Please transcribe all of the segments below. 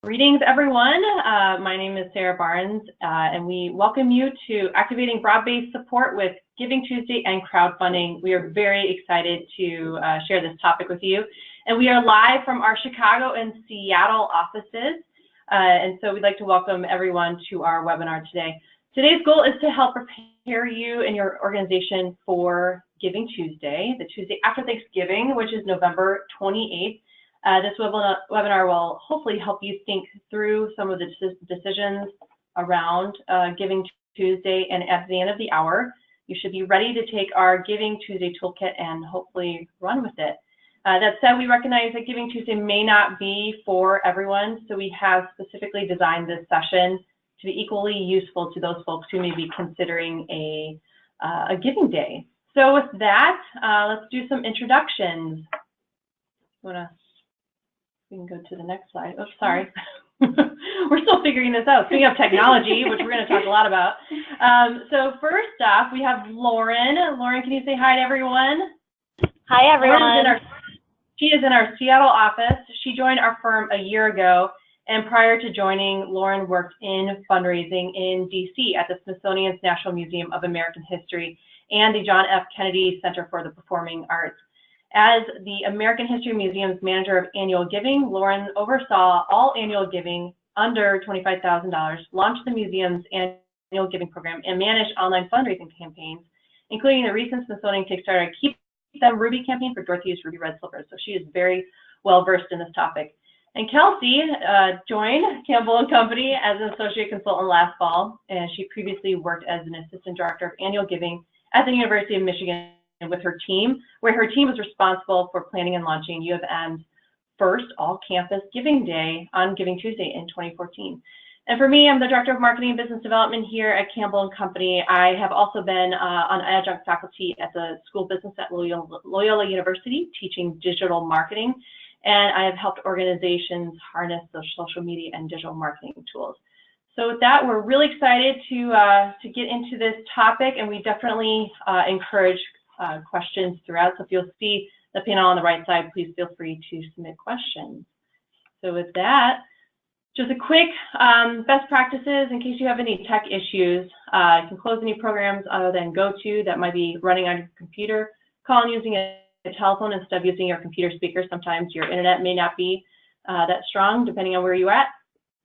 Greetings, everyone. My name is Sarah Barnes, and we welcome you to Activating Broad-Based Support with GivingTuesday and Crowdfunding. We are very excited to share this topic with you. And we are live from our Chicago and Seattle offices. And so we'd like to welcome everyone to our webinar today. Today's goal is to help prepare you and your organization for Giving Tuesday, the Tuesday after Thanksgiving, which is November 28th. This webinar will hopefully help you think through some of the decisions around Giving Tuesday, and at the end of the hour, you should be ready to take our Giving Tuesday toolkit and hopefully run with it. That said, we recognize that Giving Tuesday may not be for everyone, so we have specifically designed this session to be equally useful to those folks who may be considering a giving day. So with that, let's do some introductions. We can go to the next slide. Oh, sorry. We're still figuring this out. Speaking of technology, which we're going to talk a lot about. So first off, we have Lauren. Lauren, can you say hi to everyone? Hi, everyone. She is in our Seattle office. She joined our firm a year ago, and prior to joining, Lauren worked in fundraising in DC at the Smithsonian's National Museum of American History and the John F. Kennedy Center for the Performing Arts. As the American History Museum's manager of annual giving, Lauren oversaw all annual giving under $25,000, launched the museum's annual giving program, and managed online fundraising campaigns, including the recent Smithsonian Kickstarter Keep Them Ruby campaign for Dorothy's Ruby Red Slippers. So she is very well versed in this topic. And Kelsey joined Campbell & Company as an associate consultant last fall, and she previously worked as an assistant director of annual giving at the University of Michigan with her team, where her team was responsible for planning and launching U of M's first all-campus Giving Day on Giving Tuesday in 2014. And for me, I'm the Director of Marketing and Business Development here at Campbell & Company. I have also been on adjunct faculty at the School of Business at Loyola University, teaching digital marketing, and I have helped organizations harness those social media and digital marketing tools. So with that, we're really excited to get into this topic, and we definitely encourage questions throughout. So if you'll see the panel on the right side, please feel free to submit questions. So with that, just a quick best practices in case you have any tech issues. You can close any programs other than GoTo that might be running on your computer. Call in using a telephone instead of using your computer speaker. Sometimes your internet may not be that strong depending on where you're at.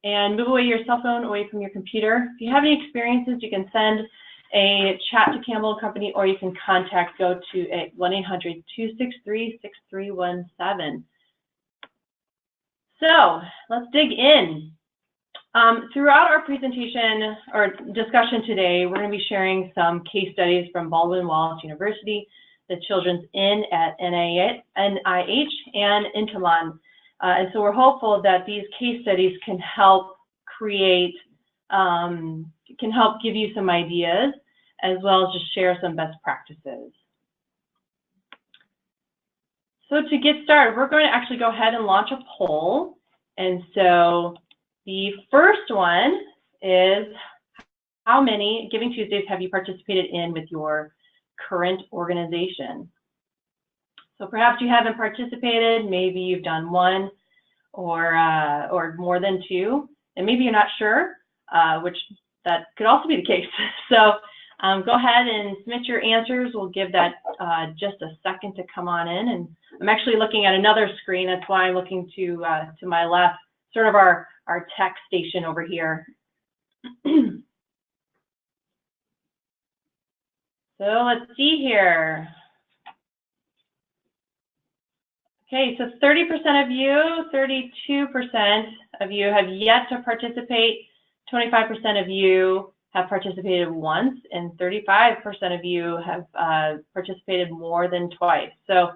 And move away your cell phone away from your computer. If you have any experiences, you can send a chat to Campbell & Company, or you can contact GoTo at 1-800-263-6317. So let's dig in. Throughout our presentation or discussion today, we're going to be sharing some case studies from Baldwin-Wallace University, the Children's Inn at NIH, and Intamin. And so we're hopeful that these case studies can help create can help give you some ideas, as well as just share some best practices. So to get started, we're going to actually go ahead and launch a poll. And so the first one is, how many Giving Tuesdays have you participated in with your current organization? So perhaps you haven't participated, maybe you've done one or more than two, and maybe you're not sure, which that could also be the case. So go ahead and submit your answers. We'll give that just a second to come on in. And I'm actually looking at another screen. That's why I'm looking to my left, sort of our tech station over here. So let's see here. Okay, so 30% of you, 32% of you have yet to participate. 25% of you have participated once, and 35% of you have participated more than twice. So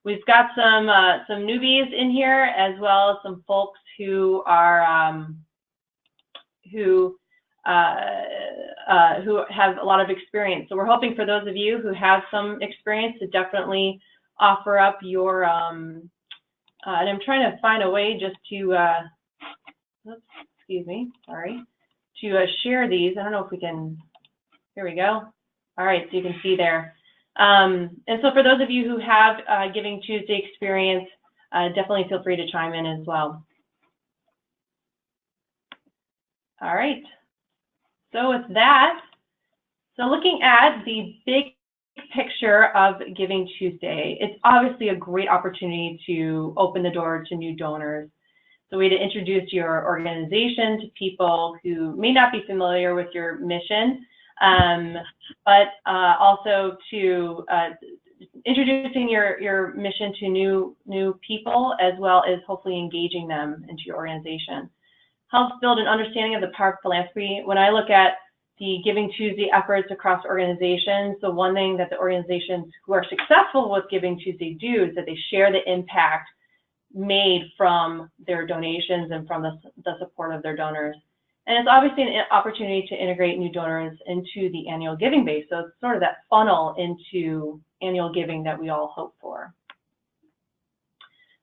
we've got some newbies in here, as well as some folks who are who have a lot of experience. So we're hoping for those of you who have some experience to definitely offer up your and I'm trying to find a way just to excuse me, sorry, to share these. I don't know if we can, here we go. All right, so you can see there. And so for those of you who have Giving Tuesday experience, definitely feel free to chime in as well. All right. So with that, looking at the big picture of Giving Tuesday, it's obviously a great opportunity to open the door to new donors. It's a way to introduce your organization to people who may not be familiar with your mission, but also to introducing your mission to new people, as well as hopefully engaging them into your organization. Helps build an understanding of the power of philanthropy. When I look at the Giving Tuesday efforts across organizations, the one thing that the organizations who are successful with Giving Tuesday do is that they share the impact made from their donations and from the support of their donors. And it's obviously an opportunity to integrate new donors into the annual giving base. So it's sort of that funnel into annual giving that we all hope for.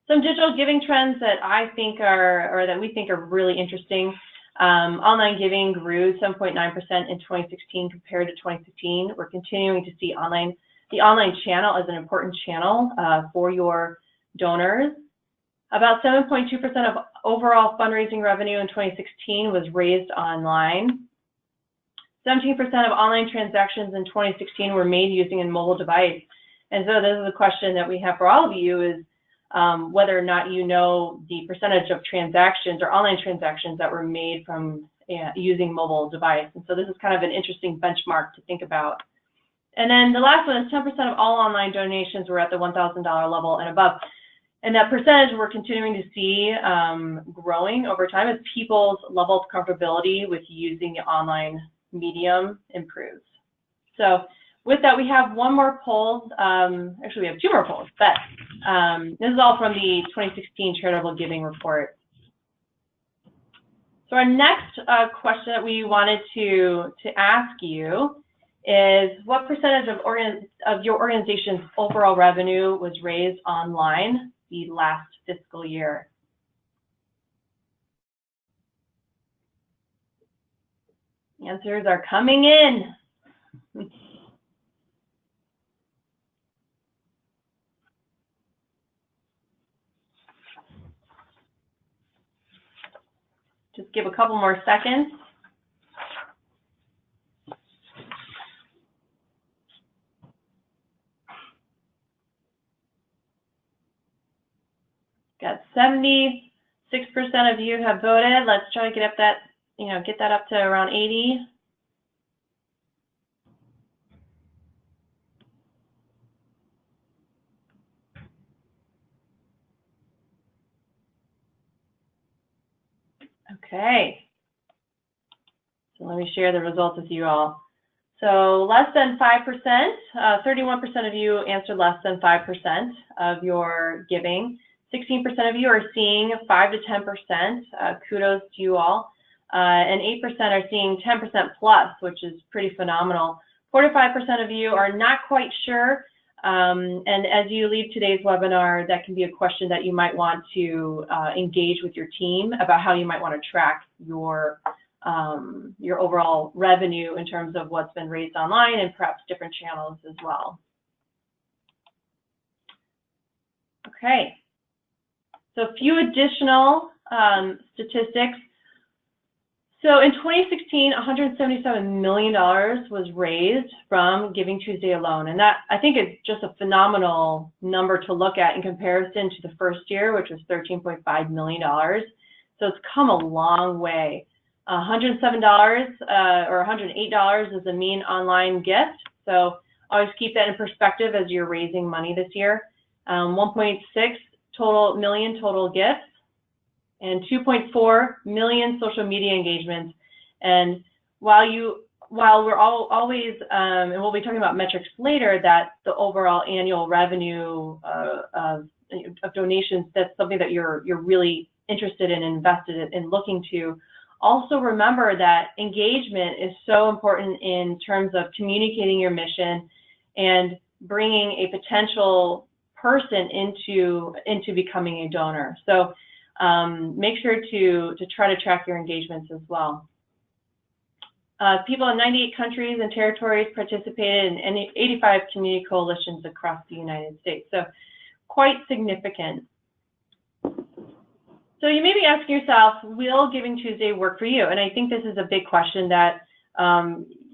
Some digital giving trends that I think are, or that we think are really interesting. Online giving grew 7.9% in 2016 compared to 2015. We're continuing to see the online channel as an important channel for your donors. About 7.2% of overall fundraising revenue in 2016 was raised online. 17% of online transactions in 2016 were made using a mobile device. And so this is a question that we have for all of you is whether or not you know the percentage of transactions or online transactions that were made from using mobile device. And so this is kind of an interesting benchmark to think about. And then the last one is 10% of all online donations were at the $1,000 level and above. And that percentage we're continuing to see growing over time as people's level of comfortability with using the online medium improves. So with that, we have one more poll. Actually, we have two more polls, but this is all from the 2016 Charitable Giving Report. So our next question that we wanted to ask you is, what percentage of your organization's overall revenue was raised online the last fiscal year? Answers are coming in. Just give a couple more seconds. Got 76% of you have voted. Let's try to get up that, get that up to around 80. Okay. So let me share the results with you all. So less than 5%, 31% of you answered less than 5% of your giving. 16% of you are seeing 5 to 10%. Kudos to you all. And 8% are seeing 10% plus, which is pretty phenomenal. 45% of you are not quite sure. And as you leave today's webinar, that can be a question that you might want to engage with your team about how you might want to track your overall revenue in terms of what's been raised online and perhaps different channels as well. Okay. So a few additional statistics. So in 2016, $177 million was raised from Giving Tuesday alone. And that, I think, is just a phenomenal number to look at in comparison to the first year, which was $13.5 million. So it's come a long way. $107 or $108 is the mean online gift. So always keep that in perspective as you're raising money this year. 1.6 million total gifts, and 2.4 million social media engagements. And while we're always, and we'll be talking about metrics later, that the overall annual revenue of donations, that's something that you're really interested in, invested in looking to. Also remember that engagement is so important in terms of communicating your mission and bringing a potential person into becoming a donor. So make sure to try to track your engagements as well. People in 98 countries and territories participated in 85 community coalitions across the United States. So quite significant. So you may be asking yourself, will Giving Tuesday work for you? And I think this is a big question that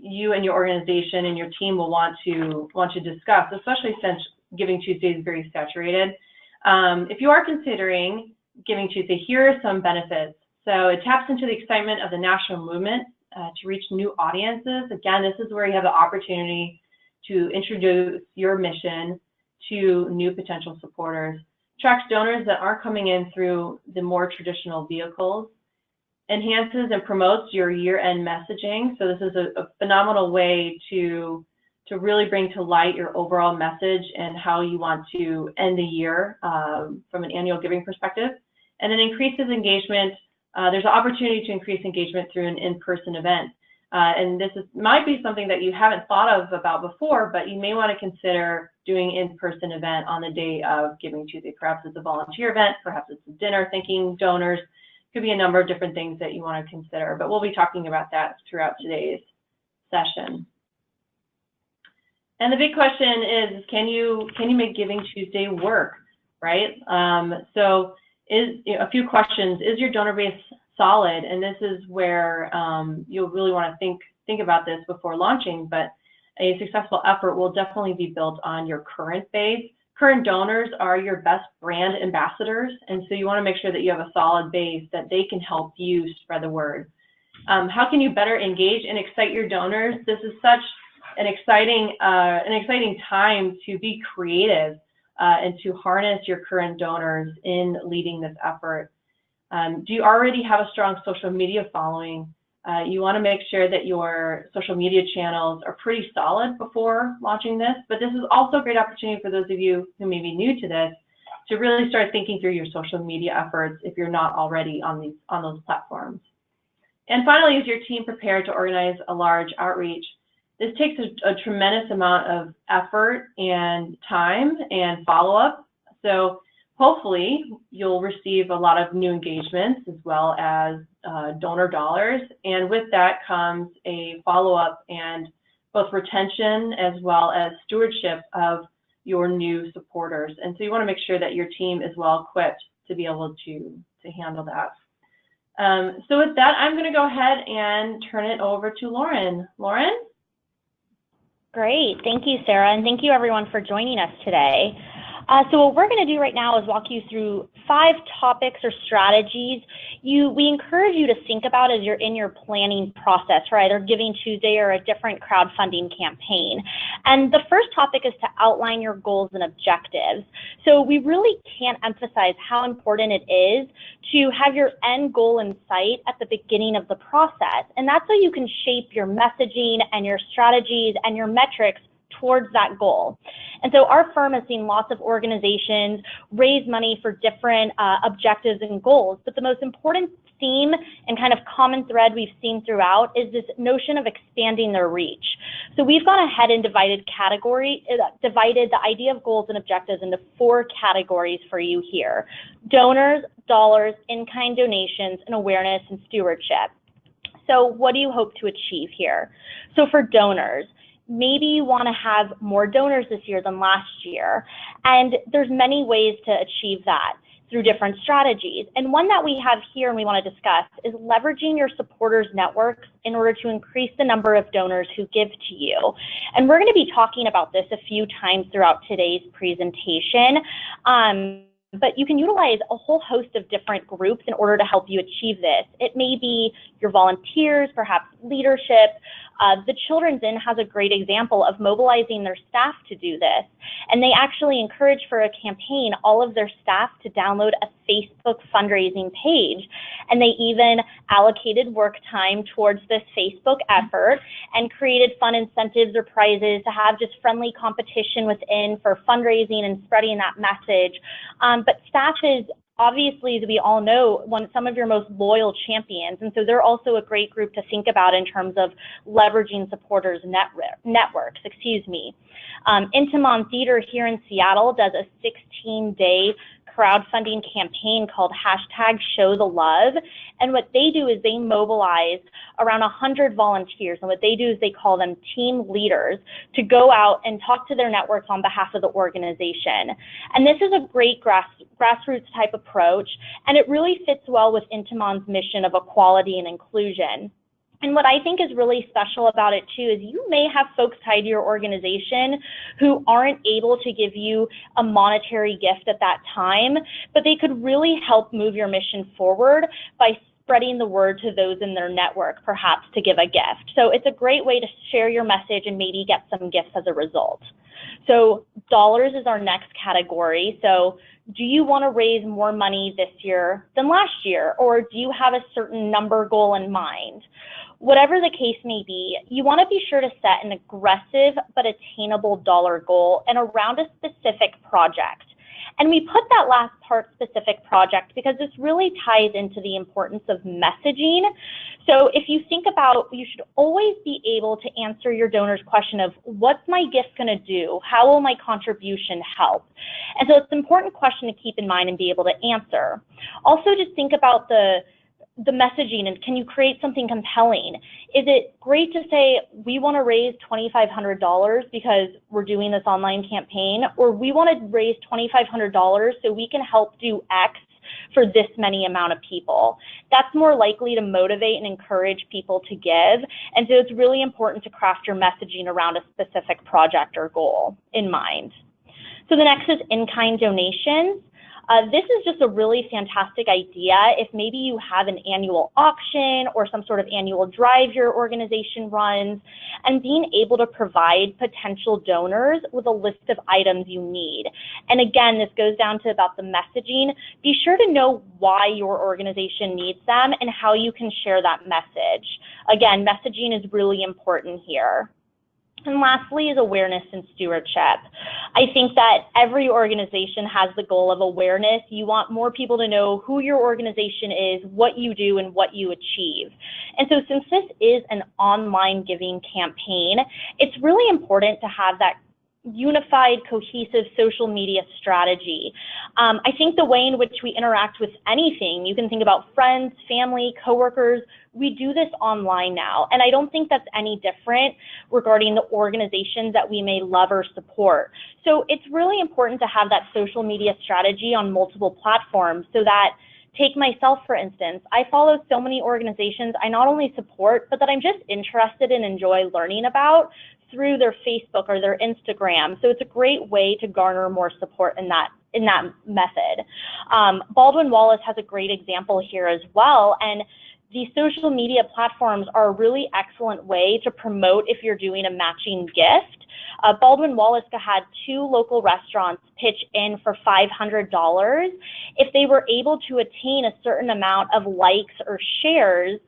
you and your organization and your team will want to discuss, especially since Giving Tuesday is very saturated. If you are considering Giving Tuesday, here are some benefits. So it taps into the excitement of the national movement to reach new audiences. Again, this is where you have the opportunity to introduce your mission to new potential supporters. Attracts donors that aren't coming in through the more traditional vehicles. Enhances and promotes your year-end messaging. So this is a phenomenal way to really bring to light your overall message and how you want to end the year from an annual giving perspective. And then increases engagement. There's an opportunity to increase engagement through an in-person event. And this might be something that you haven't thought of about before, but you may want to consider doing in-person event on the day of Giving Tuesday. Perhaps it's a volunteer event, perhaps it's a dinner thanking donors. Could be a number of different things that you want to consider, but we'll be talking about that throughout today's session. And the big question is, can you make Giving Tuesday work, right? So a few questions. Is your donor base solid? And this is where you'll really want to think about this before launching, but a successful effort will definitely be built on your current base. Current donors are your best brand ambassadors, and so you want to make sure that you have a solid base that they can help you spread the word. How can you better engage and excite your donors? This is such an exciting time to be creative and to harness your current donors in leading this effort. Do you already have a strong social media following? You want to make sure that your social media channels are pretty solid before launching this, but this is also a great opportunity for those of you who may be new to this to really start thinking through your social media efforts if you're not already on those platforms. And finally, is your team prepared to organize a large outreach? This takes a tremendous amount of effort and time and follow-up. So hopefully you'll receive a lot of new engagements as well as donor dollars. And with that comes a follow-up and both retention as well as stewardship of your new supporters. And so you want to make sure that your team is well equipped to be able to handle that. So with that, I'm going to go ahead and turn it over to Lauren. Lauren? Great. Thank you, Sarah, and thank you everyone for joining us today. So what we're going to do right now is walk you through 5 topics or strategies we encourage you to think about as you're in your planning process for either Giving Tuesday or a different crowdfunding campaign. And the first topic is to outline your goals and objectives. So we really can't emphasize how important it is to have your end goal in sight at the beginning of the process. And that's so you can shape your messaging and your strategies and your metrics towards that goal. And so our firm has seen lots of organizations raise money for different objectives and goals, but the most important theme and kind of common thread we've seen throughout is this notion of expanding their reach. So we've gone ahead and divided the idea of goals and objectives into 4 categories for you here: donors, dollars, in-kind donations, and awareness and stewardship. So what do you hope to achieve here? So for donors, maybe you want to have more donors this year than last year. And there's many ways to achieve that through different strategies. And one that we have here and we want to discuss is leveraging your supporters networks in order to increase the number of donors who give to you. And we're going to be talking about this a few times throughout today's presentation. But you can utilize a whole host of different groups in order to help you achieve this. It may be your volunteers, perhaps leadership. The Children's Inn has a great example of mobilizing their staff to do this. And they actually encourage for a campaign all of their staff to download a Facebook fundraising page. And they even allocated work time towards this Facebook effort and created fun incentives or prizes to have just friendly competition within for fundraising and spreading that message. But staff is obviously, as we all know, some of your most loyal champions. And so they're also a great group to think about in terms of leveraging supporters networks. Intimon Theater here in Seattle does a 16-day crowdfunding campaign called #ShowTheLove. And what they do is they mobilize around 100 volunteers. And what they do is they call them team leaders to go out and talk to their networks on behalf of the organization. And this is a great grassroots type approach, and it really fits well with Intimon's mission of equality and inclusion. And what I think is really special about it too is you may have folks tied to your organization who aren't able to give you a monetary gift at that time, but they could really help move your mission forward by spreading the word to those in their network, perhaps to give a gift. So it's a great way to share your message and maybe get some gifts as a result. So dollars is our next category. So do you want to raise more money this year than last year, or do you have a certain number goal in mind? Whatever the case may be, you want to be sure to set an aggressive but attainable dollar goal and around a specific project. And we put that last part, specific project, because this really ties into the importance of messaging. So if you think about, you should always be able to answer your donor's question of, what's my gift going to do? How will my contribution help? And so it's an important question to keep in mind and be able to answer. Also, just think about the messaging, and can you create something compelling? Is it great to say, we want to raise $2,500 because we're doing this online campaign, or we want to raise $2,500 so we can help do X for this many amount of people? That's more likely to motivate and encourage people to give. And so it's really important to craft your messaging around a specific project or goal in mind. So the next is in-kind donations. This is just a really fantastic idea if maybe you have an annual auction or some sort of annual drive your organization runs, and being able to provide potential donors with a list of items you need. And again, this goes down to about the messaging. Be sure to know why your organization needs them and how you can share that message. Again, messaging is really important here. And lastly is awareness and stewardship. I think that every organization has the goal of awareness. You want more people to know who your organization is, what you do, and what you achieve. And so since this is an online giving campaign, it's really important to have that unified, cohesive social media strategy. I think the way in which we interact with anything, you can think about friends, family, coworkers, we do this online now. And I don't think that's any different regarding the organizations that we may love or support. So it's really important to have that social media strategy on multiple platforms so that, take myself, for instance, I follow so many organizations I not only support, but that I'm just interested and enjoy learning about through their Facebook or their Instagram. So it's a great way to garner more support in that method. Baldwin Wallace has a great example here as well. And these social media platforms are a really excellent way to promote if you're doing a matching gift. Baldwin Wallace had 2 local restaurants pitch in for $500 if they were able to attain a certain amount of likes or shares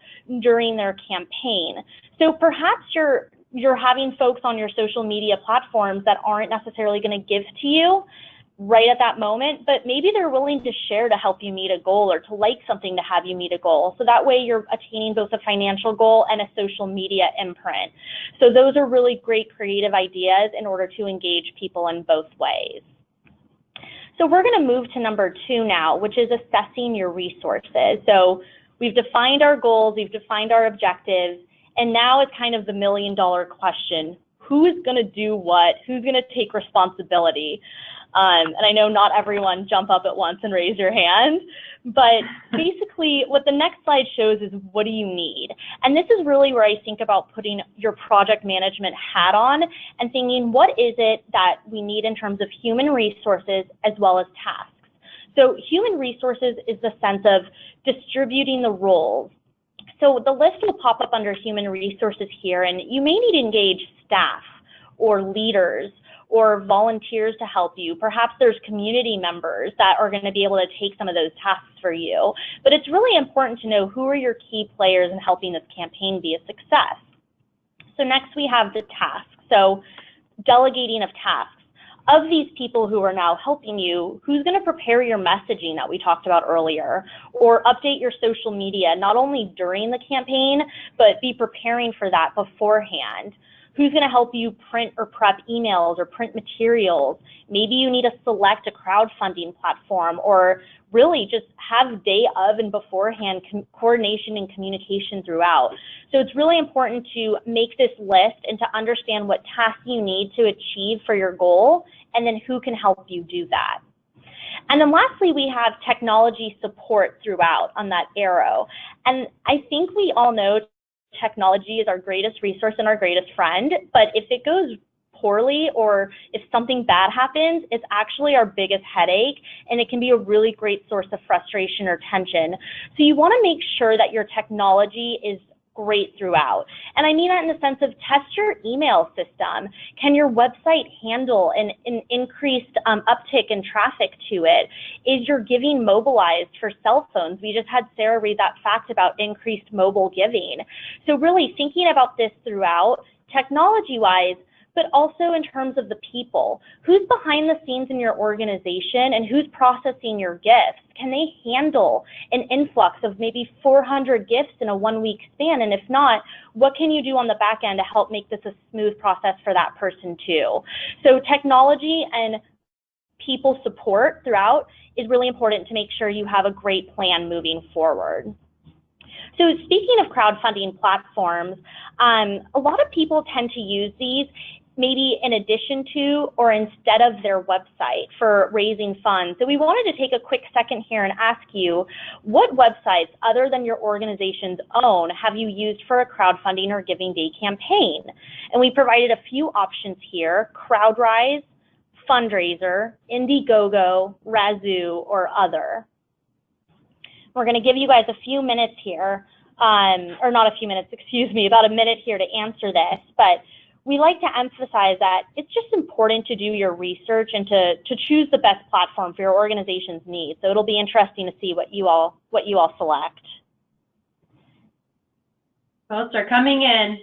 during their campaign. So perhaps you're having folks on your social media platforms that aren't necessarily going to give to you right at that moment, but maybe they're willing to share to help you meet a goal or to like something to have you meet a goal. So that way you're attaining both a financial goal and a social media imprint. So those are really great creative ideas in order to engage people in both ways. So we're going to move to number 2 now, which is assessing your resources. So we've defined our goals, we've defined our objectives, and now it's kind of the million-dollar question. Who is going to do what? Who's going to take responsibility? And I know not everyone jump up at once and raise your hand, but basically what the next slide shows is, what do you need? And this is really where I think about putting your project management hat on and thinking, what is it that we need in terms of human resources as well as tasks? So human resources is the sense of distributing the roles. So the list will pop up under human resources here, and you may need to engage staff or leaders or volunteers to help you. Perhaps there's community members that are going to be able to take some of those tasks for you. But it's really important to know who are your key players in helping this campaign be a success. So next we have the tasks. So delegating of tasks. Of these people who are now helping you, who's going to prepare your messaging that we talked about earlier, or update your social media, not only during the campaign, but be preparing for that beforehand? Who's going to help you print or prep emails or print materials? Maybe you need to select a crowdfunding platform, or really just have day of and beforehand coordination and communication throughout. So it's really important to make this list and to understand what tasks you need to achieve for your goal, and then who can help you do that. And then lastly, we have technology support throughout on that arrow. And I think we all know technology is our greatest resource and our greatest friend, but if it goes poorly or if something bad happens, it's actually our biggest headache, and it can be a really great source of frustration or tension. So you want to make sure that your technology is great throughout. And I mean that in the sense of test your email system. Can your website handle an increased uptick in traffic to it? Is your giving mobilized for cell phones? We just had Sarah read that fact about increased mobile giving. So really thinking about this throughout, technology-wise, but also in terms of the people. Who's behind the scenes in your organization and who's processing your gifts? Can they handle an influx of maybe 400 gifts in a 1-week span? And if not, what can you do on the back end to help make this a smooth process for that person too? So technology and people support throughout is really important to make sure you have a great plan moving forward. So speaking of crowdfunding platforms, a lot of people tend to use these maybe in addition to or instead of their website for raising funds. So we wanted to take a quick second here and ask you, what websites other than your organization's own have you used for a crowdfunding or Giving Day campaign? And we provided a few options here: CrowdRise, Fundraiser, Indiegogo, Razoo, or other. We're going to give you guys a few minutes here, or not a few minutes, excuse me, about a minute here to answer this, but we like to emphasize that it's just important to do your research and to choose the best platform for your organization's needs. So it'll be interesting to see what you all select. Votes are coming in.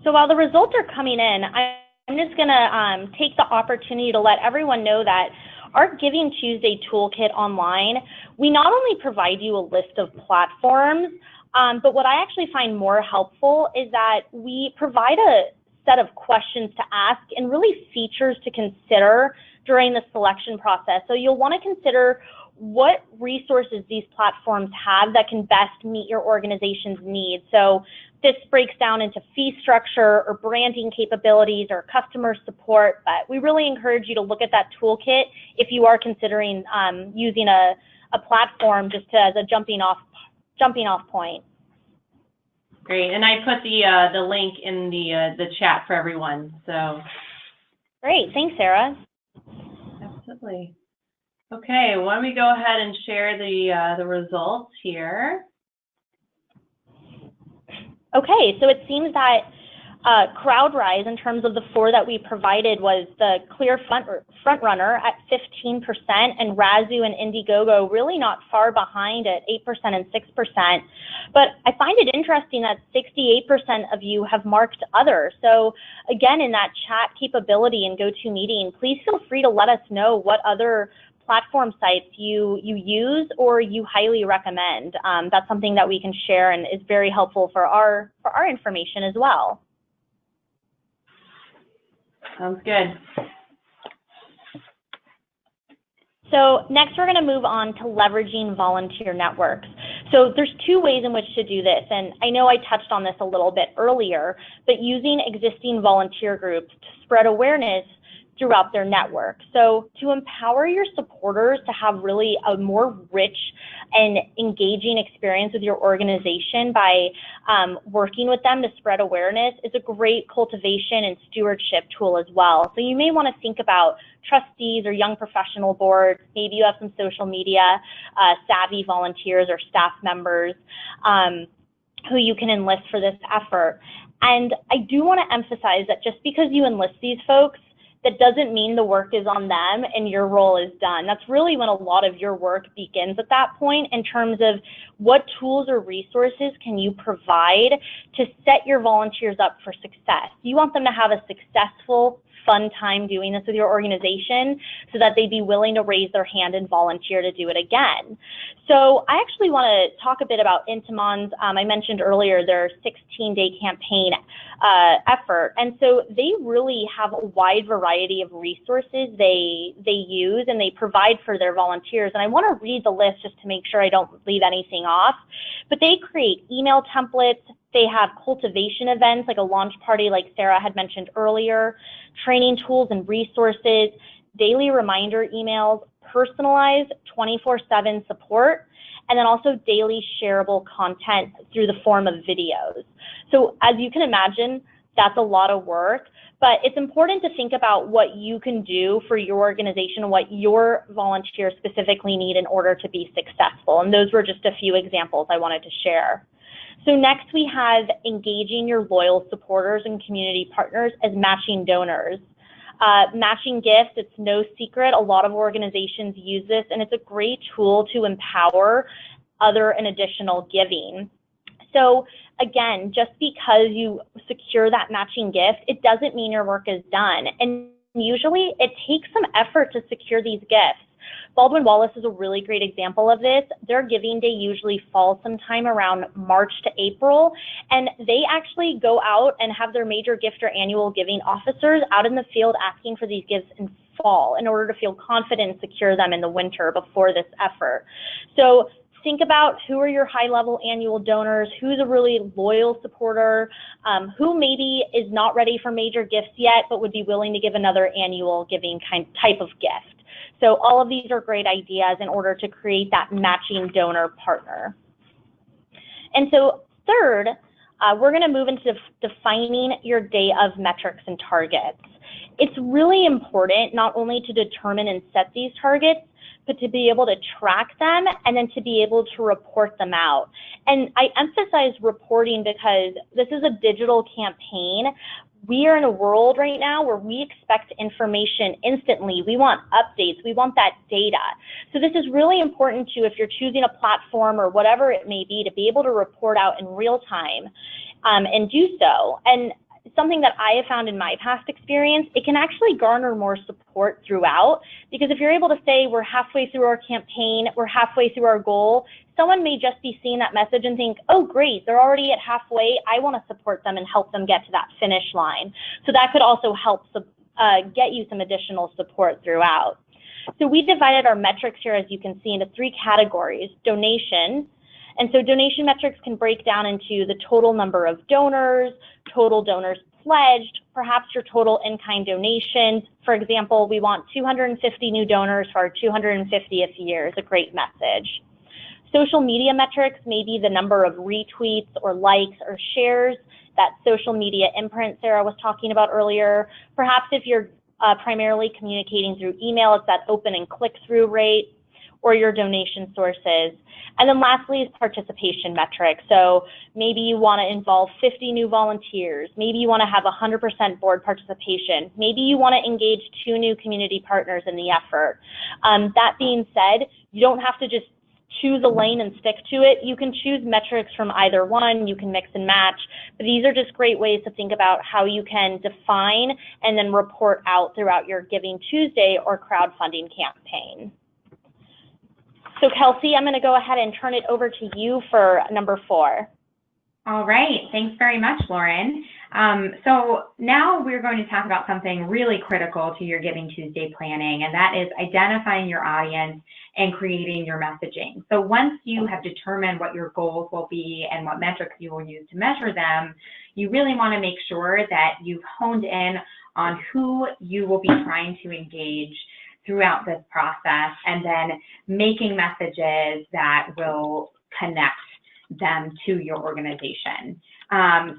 So while the results are coming in, I'm just going to take the opportunity to let everyone know that our Giving Tuesday toolkit online, we not only provide you a list of platforms, but what I actually find more helpful is that we provide a set of questions to ask and really features to consider during the selection process. So you'll want to consider what resources these platforms have that can best meet your organization's needs. So this breaks down into fee structure or branding capabilities or customer support, but we really encourage you to look at that toolkit if you are considering using a platform just as a jumping off point. Great, and I put the link in the chat for everyone. So great, thanks, Sarah. Absolutely. Okay, why don't we go ahead and share the results here. Okay, so it seems that CrowdRise, in terms of the 4 that we provided, was the clear front runner at 15%, and Razoo and Indiegogo really not far behind at 8% and 6%. But I find it interesting that 68% of you have marked other. So again, in that chat capability and GoToMeeting, please feel free to let us know what other platform sites you use or you highly recommend. That's something that we can share and is very helpful for our information as well. Sounds good. So next we're going to move on to leveraging volunteer networks. So there's 2 ways in which to do this, and I know I touched on this a little bit earlier, but using existing volunteer groups to spread awareness throughout their network. So to empower your supporters to have really a more rich and engaging experience with your organization by working with them to spread awareness is a great cultivation and stewardship tool as well. So you may want to think about trustees or young professional boards. Maybe you have some social media savvy volunteers or staff members who you can enlist for this effort. And I do want to emphasize that just because you enlist these folks, that doesn't mean the work is on them and your role is done. That's really when a lot of your work begins at that point, in terms of what tools or resources can you provide to set your volunteers up for success. You want them to have a successful fun time doing this with your organization so that they'd be willing to raise their hand and volunteer to do it again. So I actually want to talk a bit about Intimon's. I mentioned earlier their 16-day campaign effort, and so they really have a wide variety of resources they use and they provide for their volunteers. And I want to read the list just to make sure I don't leave anything off. But they create email templates. They have cultivation events like a launch party like Sarah had mentioned earlier, training tools and resources, daily reminder emails, personalized 24/7 support, and then also daily shareable content through the form of videos. So as you can imagine, that's a lot of work, but it's important to think about what you can do for your organization, what your volunteers specifically need in order to be successful. And those were just a few examples I wanted to share. So next we have engaging your loyal supporters and community partners as matching donors. Matching gifts, it's no secret. A lot of organizations use this, and it's a great tool to empower other and additional giving. So again, just because you secure that matching gift, it doesn't mean your work is done. And usually it takes some effort to secure these gifts. Baldwin Wallace is a really great example of this. Their giving day usually falls sometime around March to April, and they actually go out and have their major gift or annual giving officers out in the field asking for these gifts in fall in order to feel confident and secure them in the winter before this effort. So think about who are your high-level annual donors, who's a really loyal supporter, who maybe is not ready for major gifts yet but would be willing to give another annual giving type of gift. So all of these are great ideas in order to create that matching donor partner. And so third, we're going to move into defining your day of metrics and targets. It's really important not only to determine and set these targets, but to be able to track them and then to be able to report them out. And I emphasize reporting because this is a digital campaign. We are in a world right now where we expect information instantly. We want updates. We want that data. So this is really important to, if you're choosing a platform or whatever it may be, to be able to report out in real time and do so. And something that I have found in my past experience, it can actually garner more support throughout, because if you're able to say we're halfway through our campaign, we're halfway through our goal, someone may just be seeing that message and think, oh great, they're already at halfway, I want to support them and help them get to that finish line. So that could also help get you some additional support throughout. So we divided our metrics here, as you can see, into 3 categories: donation. And so donation metrics can break down into the total number of donors, total donors pledged, perhaps your total in-kind donations. For example, we want 250 new donors for our 250th year is a great message. Social media metrics may be the number of retweets or likes or shares, that social media imprint Sarah was talking about earlier. Perhaps if you're primarily communicating through email, it's that open and click-through rate, or your donation sources. And then lastly is participation metrics. So maybe you want to involve 50 new volunteers. Maybe you want to have 100% board participation. Maybe you want to engage 2 new community partners in the effort. That being said, you don't have to just choose a lane and stick to it. You can choose metrics from either one. You can mix and match. But these are just great ways to think about how you can define and then report out throughout your Giving Tuesday or crowdfunding campaign. So Kelsey, I'm going to go ahead and turn it over to you for number 4. All right, thanks very much, Lauren. So now we're going to talk about something really critical to your Giving Tuesday planning, and that is identifying your audience and creating your messaging. So once you have determined what your goals will be and what metrics you will use to measure them, you really want to make sure that you've honed in on who you will be trying to engage throughout this process, and then making messages that will connect them to your organization.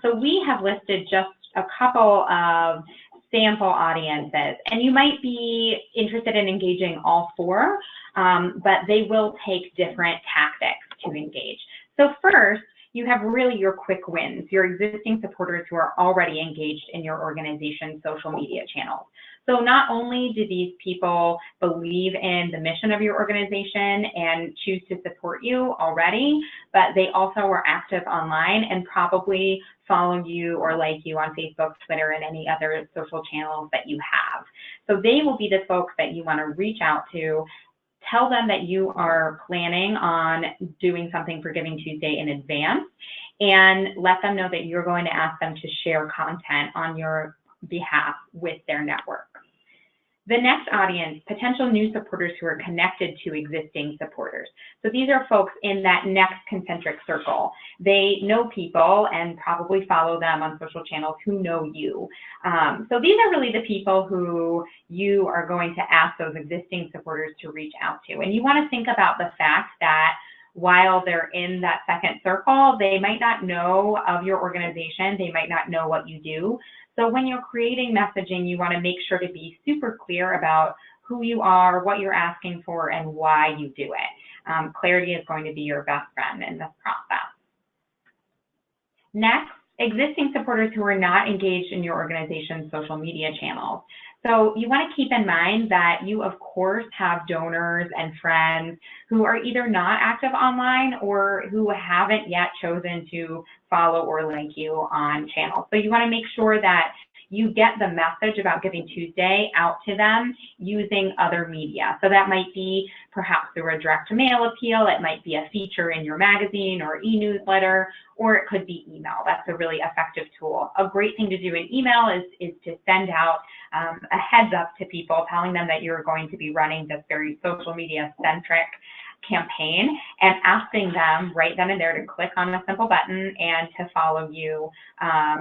So we have listed just a couple of sample audiences, and you might be interested in engaging all 4, but they will take different tactics to engage. So first, you have really your quick wins, your existing supporters who are already engaged in your organization's social media channels. So not only do these people believe in the mission of your organization and choose to support you already, but they also are active online and probably follow you or like you on Facebook, Twitter, and any other social channels that you have. So they will be the folks that you want to reach out to. Tell them that you are planning on doing something for Giving Tuesday in advance, and let them know that you're going to ask them to share content on your behalf with their network. The next audience, potential new supporters who are connected to existing supporters. So these are folks in that next concentric circle. They know people and probably follow them on social channels who know you. So these are really the people who you are going to ask those existing supporters to reach out to. And you want to think about the fact that while they're in that second circle, they might not know of your organization, they might not know what you do. So when you're creating messaging, you want to make sure to be super clear about who you are, what you're asking for, and why you do it. Clarity is going to be your best friend in this process. Next, existing supporters who are not engaged in your organization's social media channels. So you want to keep in mind that you, of course, have donors and friends who are either not active online or who haven't yet chosen to follow or like you on channels. So you want to make sure that you get the message about Giving Tuesday out to them using other media. So that might be perhaps through a direct mail appeal, it might be a feature in your magazine or e-newsletter, or it could be email. That's a really effective tool. A great thing to do in email is to send out a heads up to people telling them that you're going to be running this very social media centric campaign, and asking them right then and there to click on a simple button and to follow you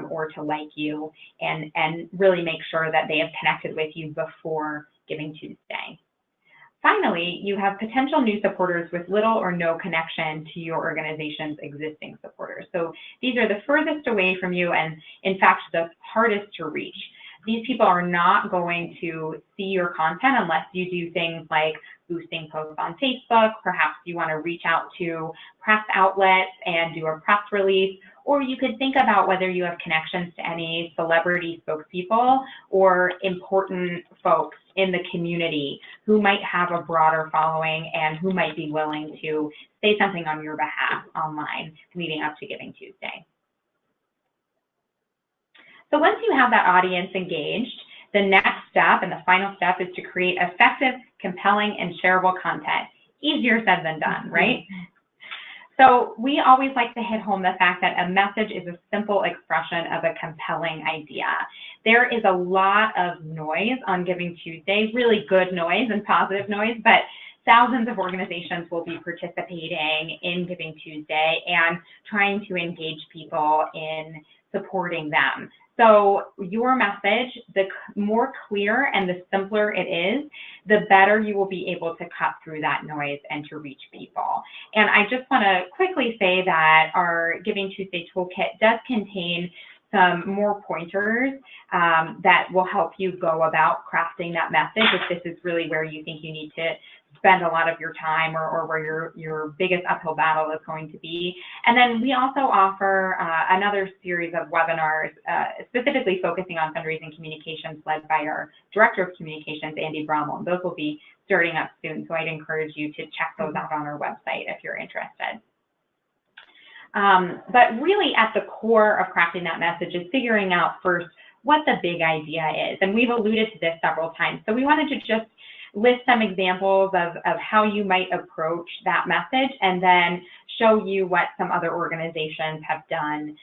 or to like you, and really make sure that they have connected with you before Giving Tuesday. Finally, you have potential new supporters with little or no connection to your organization's existing supporters. So these are the furthest away from you and, in fact, the hardest to reach. These people are not going to see your content unless you do things like boosting posts on Facebook. Perhaps you want to reach out to press outlets and do a press release, or you could think about whether you have connections to any celebrity spokespeople or important folks in the community who might have a broader following and who might be willing to say something on your behalf online leading up to Giving Tuesday. So once you have that audience engaged, the next step and the final step is to create effective, compelling, and shareable content. Easier said than done, right? So we always like to hit home the fact that a message is a simple expression of a compelling idea. There is a lot of noise on Giving Tuesday, really good noise and positive noise, but thousands of organizations will be participating in Giving Tuesday and trying to engage people in supporting them. So your message, the more clear and the simpler it is, the better you will be able to cut through that noise and to reach people. And I just want to quickly say that our Giving Tuesday toolkit does contain some more pointers that will help you go about crafting that message if this is really where you think you need to spend a lot of your time or where your biggest uphill battle is going to be. And then we also offer another series of webinars specifically focusing on fundraising communications led by our Director of Communications, Andy Brommel. And those will be starting up soon, so I'd encourage you to check those out on our website if you're interested. But really at the core of crafting that message is figuring out first what the big idea is. And we've alluded to this several times. So we wanted to just list some examples of how you might approach that message and then show you what some other organizations have done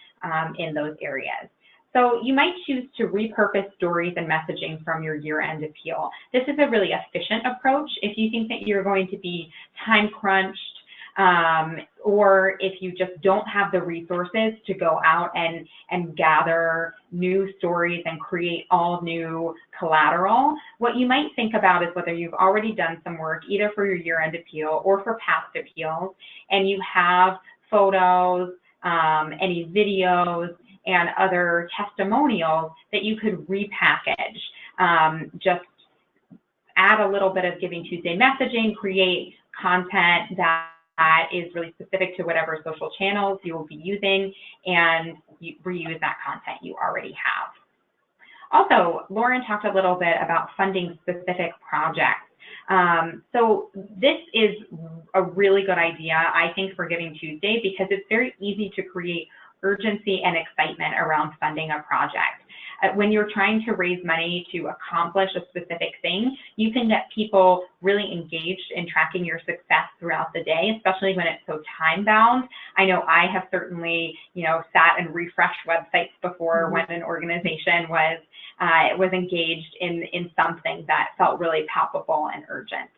in those areas. So you might choose to repurpose stories and messaging from your year-end appeal. This is a really efficient approach. If you think that you're going to be time crunched, or if you just don't have the resources to go out and gather new stories and create all new collateral, what you might think about is whether you've already done some work either for your year-end appeal or for past appeals, and you have photos, any videos, and other testimonials that you could repackage. Just add a little bit of Giving Tuesday messaging, create content that is really specific to whatever social channels you will be using, and you reuse that content you already have. Also, Lauren talked a little bit about funding specific projects. So this is a really good idea, I think, for Giving Tuesday because it's very easy to create urgency and excitement around funding a project. When you're trying to raise money to accomplish a specific thing, you can get people really engaged in tracking your success throughout the day, especially when it's so time-bound. I know I have certainly, sat and refreshed websites before when an organization was engaged in something that felt really palpable and urgent.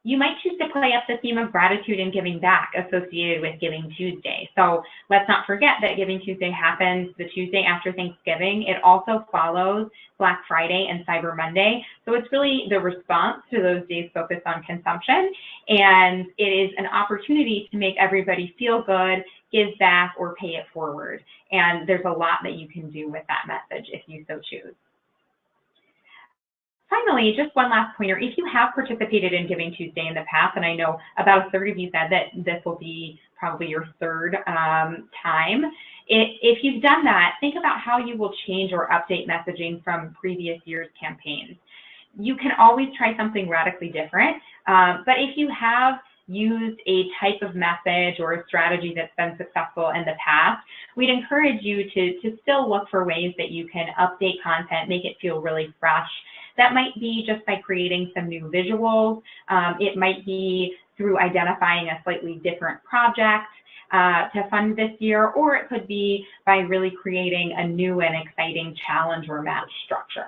You might choose to play up the theme of gratitude and giving back associated with Giving Tuesday. So let's not forget that Giving Tuesday happens the Tuesday after Thanksgiving. It also follows Black Friday and Cyber Monday. So it's really the response to those days focused on consumption. And it is an opportunity to make everybody feel good, give back, or pay it forward. And there's a lot that you can do with that message if you so choose. Finally, just one last pointer. If you have participated in Giving Tuesday in the past, and I know about a third of you said that this will be probably your third time, if you've done that, think about how you will change or update messaging from previous year's campaigns. You can always try something radically different, but if you have used a type of message or a strategy that's been successful in the past, we'd encourage you to still look for ways that you can update content, make it feel really fresh. That might be just by creating some new visuals. It might be through identifying a slightly different project to fund this year, or it could be by really creating a new and exciting challenge or match structure.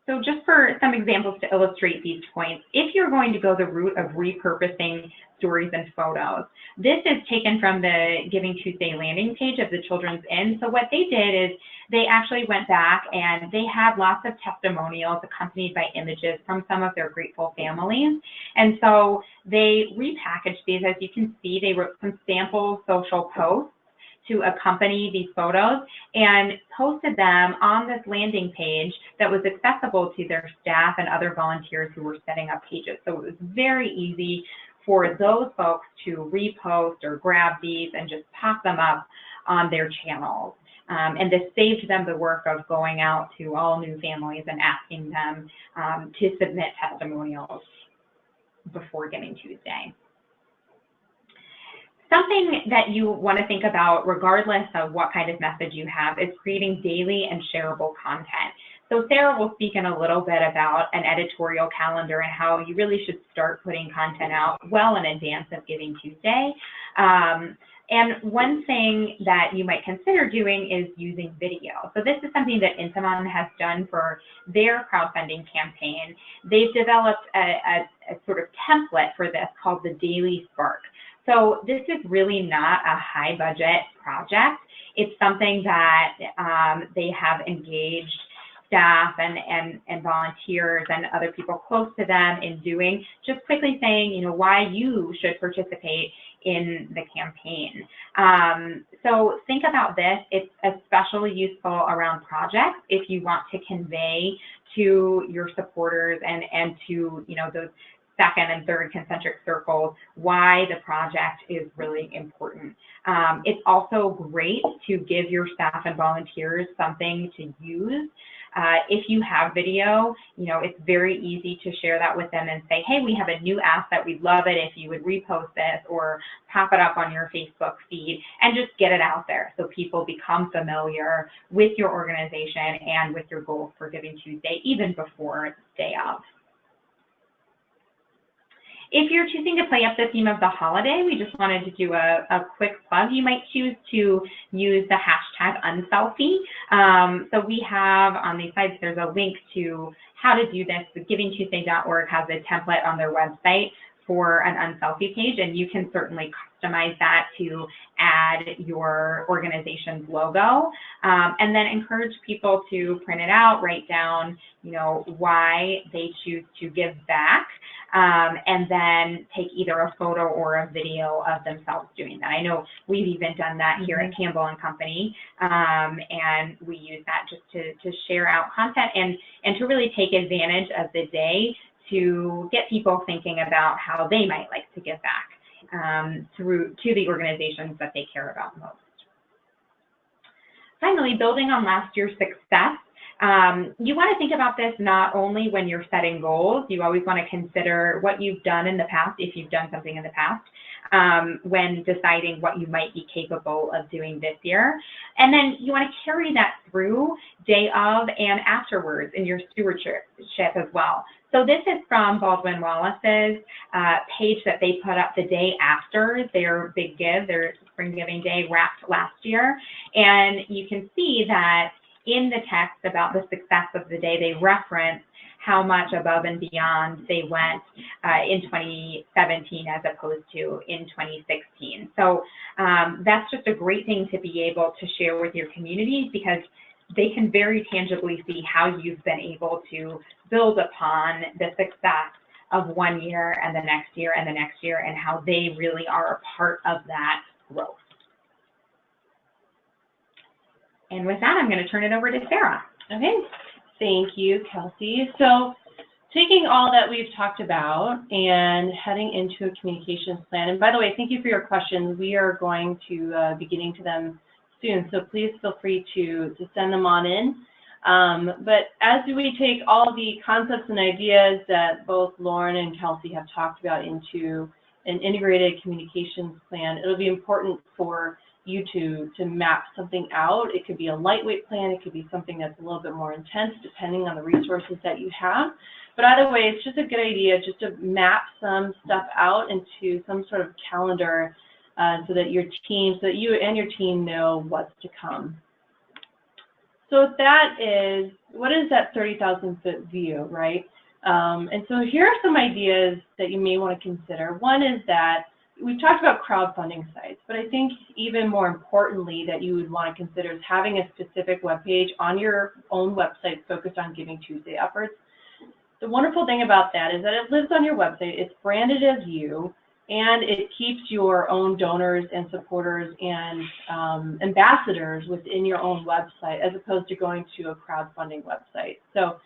So just for some examples to illustrate these points, if you're going to go the route of repurposing stories and photos, this is taken from the Giving Tuesday landing page of the Children's Inn. So what they did is they actually went back and they had lots of testimonials accompanied by images from some of their grateful families. And so they repackaged these. As you can see, they wrote some sample social posts to accompany these photos and posted them on this landing page that was accessible to their staff and other volunteers who were setting up pages. So it was very easy for those folks to repost or grab these and just pop them up on their channels. And this saved them the work of going out to all new families and asking them to submit testimonials before Giving Tuesday. Something that you want to think about, regardless of what kind of message you have, is creating daily and shareable content. So Sarah will speak in a little bit about an editorial calendar and how you really should start putting content out well in advance of Giving Tuesday. And one thing that you might consider doing is using video. So this is something that Intamin has done for their crowdfunding campaign. They've developed a sort of template for this called the Daily Spark. So this is really not a high budget project. It's something that they have engaged staff and volunteers and other people close to them in doing, just quickly saying, why you should participate in the campaign. So think about this. It's especially useful around projects if you want to convey to your supporters and to those second and third concentric circles why the project is really important. It's also great to give your staff and volunteers something to use. If you have video, it's very easy to share that with them and say, hey, we have a new asset. We'd love it if you would repost this or pop it up on your Facebook feed and just get it out there so people become familiar with your organization and with your goals for Giving Tuesday, even before the day of. If you're choosing to play up the theme of the holiday, we just wanted to do a quick plug. You might choose to use the hashtag unselfie. So we have on these sites, there's a link to how to do this. The GivingTuesday.org has a template on their website for an unselfie page, and you can certainly customize that to add your organization's logo, and then encourage people to print it out, write down, why they choose to give back, and then take either a photo or a video of themselves doing that. I know we've even done that here at Campbell & Company, and we use that just to share out content and to really take advantage of the day to get people thinking about how they might like to give back to the organizations that they care about most. Finally, building on last year's success, you want to think about this not only when you're setting goals. You always want to consider what you've done in the past, if you've done something in the past, when deciding what you might be capable of doing this year. And then you want to carry that through day of and afterwards in your stewardship as well. So this is from Baldwin Wallace's page that they put up the day after their big give, their Spring Giving Day wrapped last year. And you can see that in the text about the success of the day, they reference how much above and beyond they went in 2017 as opposed to in 2016. So that's just a great thing to be able to share with your communities, because they can very tangibly see how you've been able to build upon the success of one year and the next year and the next year, and how they really are a part of that growth. And with that, I'm going to turn it over to Sarah. Okay, thank you, Kelsey. So taking all that we've talked about and heading into a communications plan, and by the way, thank you for your questions. We are going to be getting to them soon, so please feel free to send them on in. But as we take all the concepts and ideas that both Lauren and Kelsey have talked about into an integrated communications plan, it'll be important for you to map something out. It could be a lightweight plan, it could be something that's a little bit more intense depending on the resources that you have. But either way, it's just a good idea just to map some stuff out into some sort of calendar so that you and your team know what's to come. So that is, what is that 30,000-foot view, right? And so here are some ideas that you may want to consider. One is that we've talked about crowdfunding sites, but I think even more importantly that you would want to consider is having a specific web page on your own website focused on Giving Tuesday efforts. The wonderful thing about that is that it lives on your website, it's branded as you, and it keeps your own donors and supporters and ambassadors within your own website as opposed to going to a crowdfunding website. So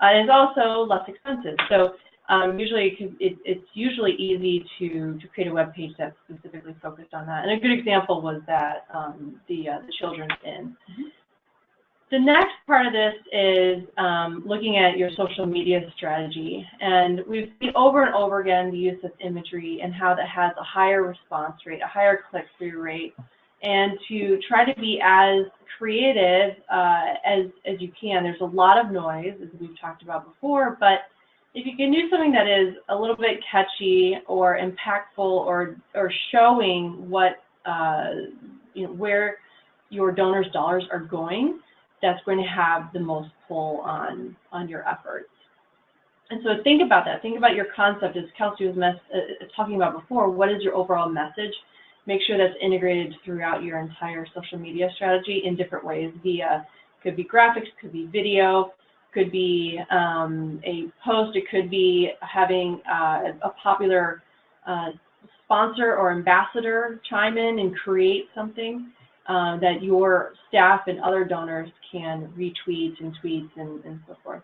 it's also less expensive. So it's usually easy to create a web page that's specifically focused on that. And a good example was that the Children's Inn. The next part of this is looking at your social media strategy. And we've seen over and over again the use of imagery and how that has a higher response rate, a higher click-through rate, and to try to be as creative as you can. There's a lot of noise, as we've talked about before, but if you can do something that is a little bit catchy or impactful or showing what where your donors' dollars are going, that's going to have the most pull on your efforts. And so think about that. Think about your concept, as Kelsey was talking about before. What is your overall message? Make sure that's integrated throughout your entire social media strategy in different ways. Could be graphics, could be video, could be a post, it could be having a popular sponsor or ambassador chime in and create something that your staff and other donors can retweet and tweet and so forth.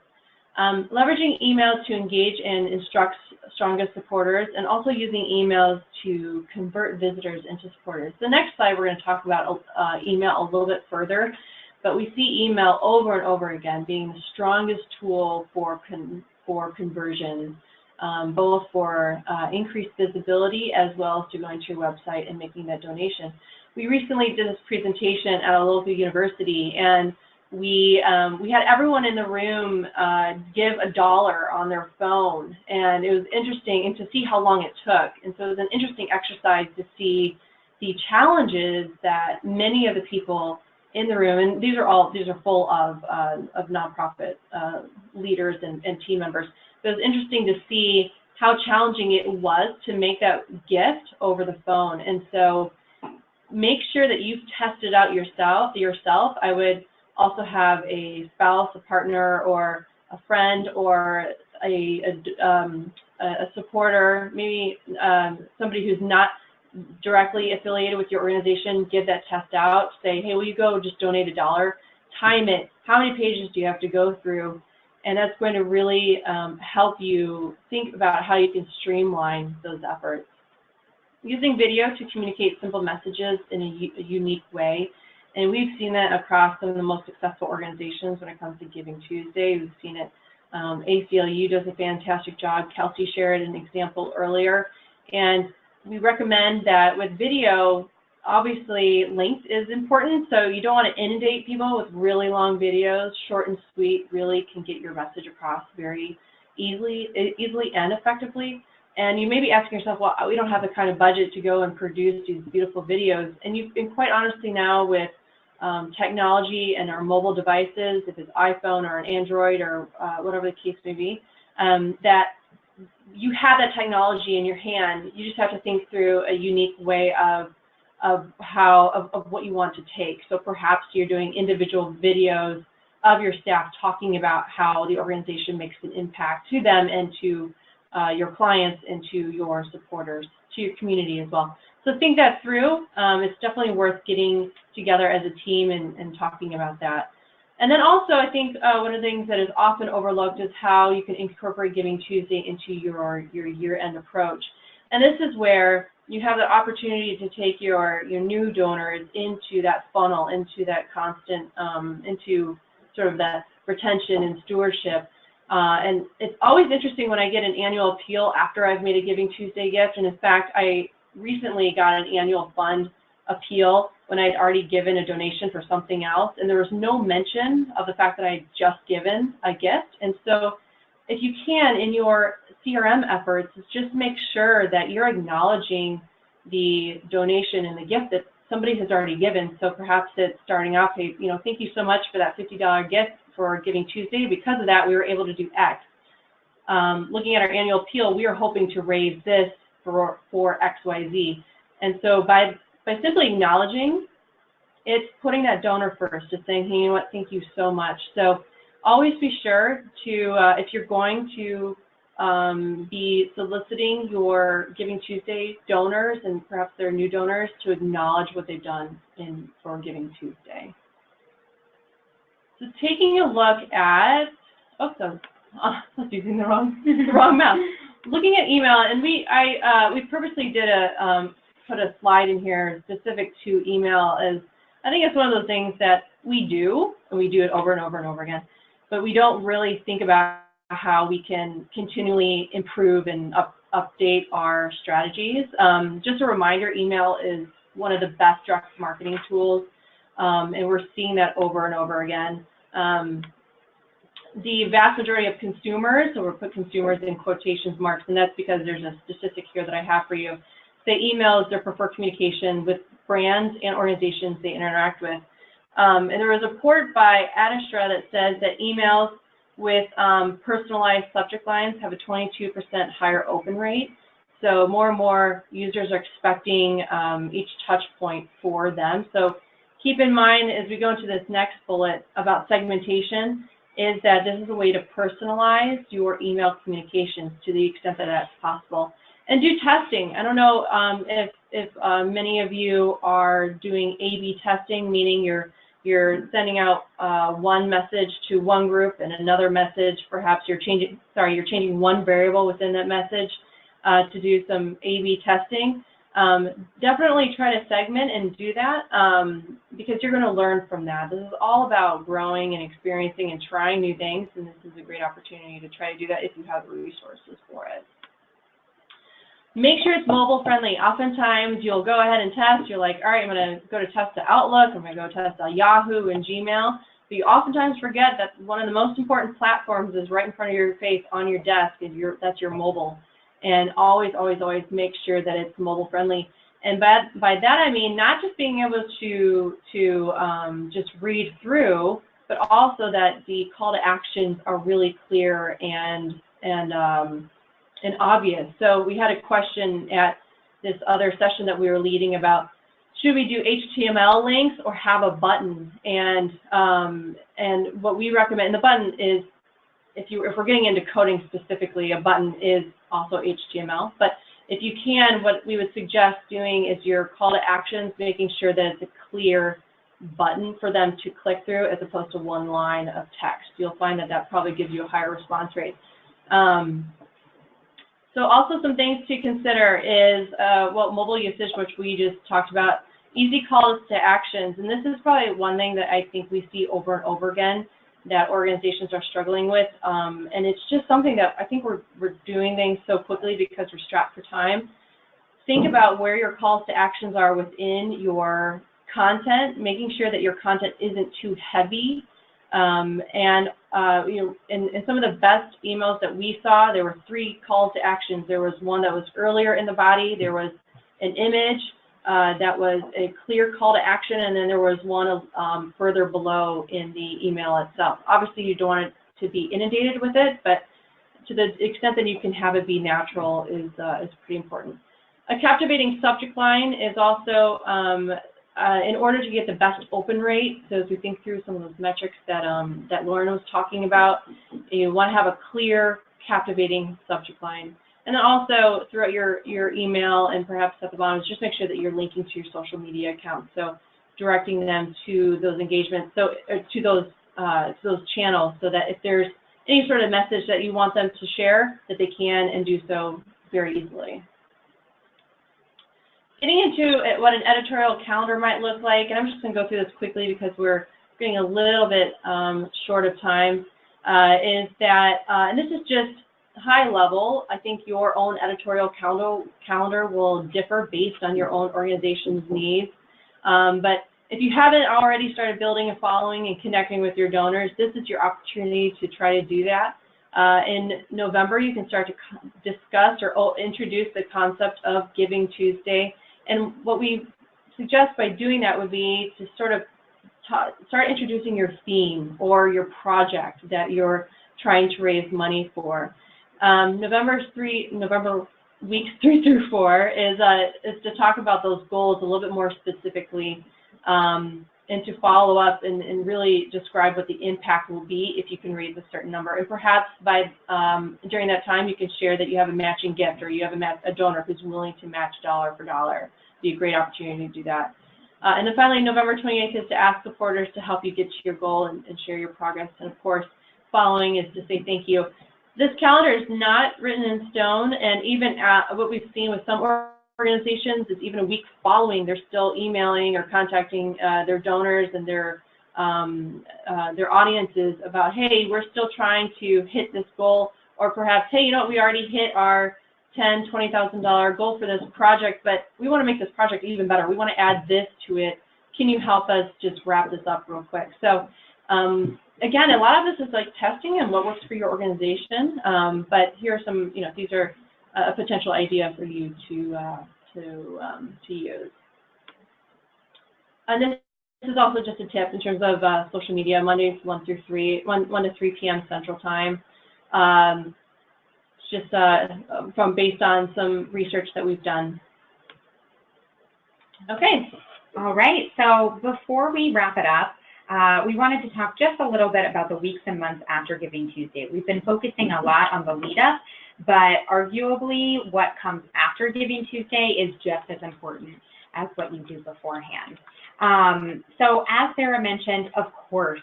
Leveraging emails to engage and instruct strongest supporters, and also using emails to convert visitors into supporters. The next slide, we're going to talk about email a little bit further, but we see email over and over again being the strongest tool for conversion, both for increased visibility as well as to going to your website and making that donation. We recently did this presentation at a local university, and we had everyone in the room give $1 on their phone, and it was interesting and to see how long it took. And so it was an interesting exercise to see the challenges that many of the people in the room, and these are full of nonprofit leaders and team members. So it was interesting to see how challenging it was to make that gift over the phone. And so make sure that you've tested out yourself. I would also have a spouse, a partner, or a friend, or a supporter, maybe somebody who's not directly affiliated with your organization. Give that test out. Say, hey, will you go just donate $1? Time it. How many pages do you have to go through? And that's going to really help you think about how you can streamline those efforts. Using video to communicate simple messages in a unique way. And we've seen that across some of the most successful organizations when it comes to Giving Tuesday. We've seen it. ACLU does a fantastic job. Kelsey shared an example earlier. And we recommend that with video, obviously length is important, so you don't want to inundate people with really long videos. Short and sweet really can get your message across very easily and effectively. And you may be asking yourself, well, we don't have the kind of budget to go and produce these beautiful videos. And you've been quite honestly now with technology and our mobile devices, if it's iPhone or an Android or whatever the case may be, that you have that technology in your hand. You just have to think through a unique way of what you want to take. So perhaps you're doing individual videos of your staff talking about how the organization makes an impact to them and to your clients and to your supporters, to your community as well. So think that through. It's definitely worth getting together as a team and talking about that. And then also, I think one of the things that is often overlooked is how you can incorporate Giving Tuesday into your year-end approach. And this is where you have the opportunity to take your new donors into that funnel, into that constant, into sort of that retention and stewardship. And it's always interesting when I get an annual appeal after I've made a Giving Tuesday gift. And in fact, I recently got an annual fund appeal when I'd already given a donation for something else, and there was no mention of the fact that I had just given a gift. And so if you can, in your CRM efforts, just make sure that you're acknowledging the donation and the gift that somebody has already given. So perhaps it's starting off, hey, thank you so much for that $50 gift for Giving Tuesday. Because of that, we were able to do X. Looking at our annual appeal, we are hoping to raise this for XYZ. And so by simply acknowledging, it's putting that donor first, just saying, hey, you know what, thank you so much. So always be sure to, if you're going to be soliciting your Giving Tuesday donors, and perhaps they're new donors, to acknowledge what they've done for Giving Tuesday. So taking a look at, I was using the wrong mouse. Looking at email, and we purposely did put a slide in here specific to email, as I think it's one of those things that we do, and we do it over and over and over again, but we don't really think about how we can continually improve and update our strategies. Just a reminder, email is one of the best direct marketing tools, and we're seeing that over and over again. The vast majority of consumers, so we'll put consumers in quotations marks, and that's because there's a statistic here that I have for you. Say email is their preferred communication with brands and organizations they interact with. And there was a report by Adistra that says that emails with personalized subject lines have a 22% higher open rate. So more and more users are expecting each touch point for them. So keep in mind, as we go into this next bullet about segmentation, is that this is a way to personalize your email communications to the extent that that's possible. And do testing. I don't know if many of you are doing A/B testing, meaning you're sending out one message to one group and another message. Perhaps you're changing one variable within that message to do some A/B testing. Definitely try to segment and do that because you're going to learn from that. This is all about growing and experiencing and trying new things, and this is a great opportunity to try to do that if you have the resources for it. Make sure it's mobile friendly. Oftentimes you'll go ahead and test. You're like, all right, I'm going to go to test the Outlook. I'm going to go test Yahoo and Gmail. But you oftentimes forget that one of the most important platforms is right in front of your face on your desk. That's your mobile. And always, always, always make sure that it's mobile friendly. And by that I mean not just being able to just read through, but also that the call to actions are really clear and obvious. So we had a question at this other session that we were leading about, should we do HTML links or have a button? And what we recommend, and the button is, if we're getting into coding specifically, a button is also HTML. But if you can, what we would suggest doing is your call to actions, making sure that it's a clear button for them to click through as opposed to one line of text. You'll find that that probably gives you a higher response rate. So also some things to consider is mobile usage, which we just talked about, easy calls to actions. And this is probably one thing that I think we see over and over again that organizations are struggling with. And it's just something that I think we're doing things so quickly because we're strapped for time. think about where your calls to actions are within your content, making sure that your content isn't too heavy. In some of the best emails that we saw, there were 3 calls to actions. There was one that was earlier in the body, there was an image that was a clear call to action, and then there was one further below in the email itself. Obviously, you don't want it to be inundated with it, but to the extent that you can have it be natural is pretty important. A captivating subject line is also in order to get the best open rate. So as we think through some of those metrics that Lauren was talking about, you want to have a clear, captivating subject line. And then also throughout your email and perhaps at the bottom, just make sure that you're linking to your social media accounts. So directing them to those engagements, to those channels, so that if there's any sort of message that you want them to share, that they can and do so very easily. Getting into what an editorial calendar might look like, and I'm just going to go through this quickly because we're getting a little bit short of time, is that, and this is just high level, I think your own editorial calendar will differ based on your own organization's needs. But if you haven't already started building a following and connecting with your donors, this is your opportunity to try to do that. In November, you can start to discuss or introduce the concept of Giving Tuesday. And what we suggest by doing that would be to sort of start introducing your theme or your project that you're trying to raise money for. November weeks 3 through 4 is to talk about those goals a little bit more specifically, and to follow up and really describe what the impact will be if you can raise a certain number. And perhaps during that time, you can share that you have a matching gift, or you have a donor who's willing to match dollar for dollar. It'd be a great opportunity to do that. And then finally, November 28th is to ask supporters to help you get to your goal and share your progress. And of course, following is to say thank you. This calendar is not written in stone, and even what we've seen with some organizations is even a week following, they're still emailing or contacting their donors and their audiences about, hey, we're still trying to hit this goal, or perhaps, hey, you know what, we already hit our $10,000, $20,000 goal for this project, but we want to make this project even better. We want to add this to it. Can you help us just wrap this up real quick? So again, a lot of this is like testing and what works for your organization, but here are some, these are a potential idea for you to use. And this is also just a tip in terms of social media, Mondays 1 to 3 p.m. Central Time. It's just based on some research that we've done. Okay. All right. So before we wrap it up, we wanted to talk just a little bit about the weeks and months after Giving Tuesday. We've been focusing a lot on the lead up, but arguably what comes after Giving Tuesday is just as important as what you do beforehand. So as Sarah mentioned, of course,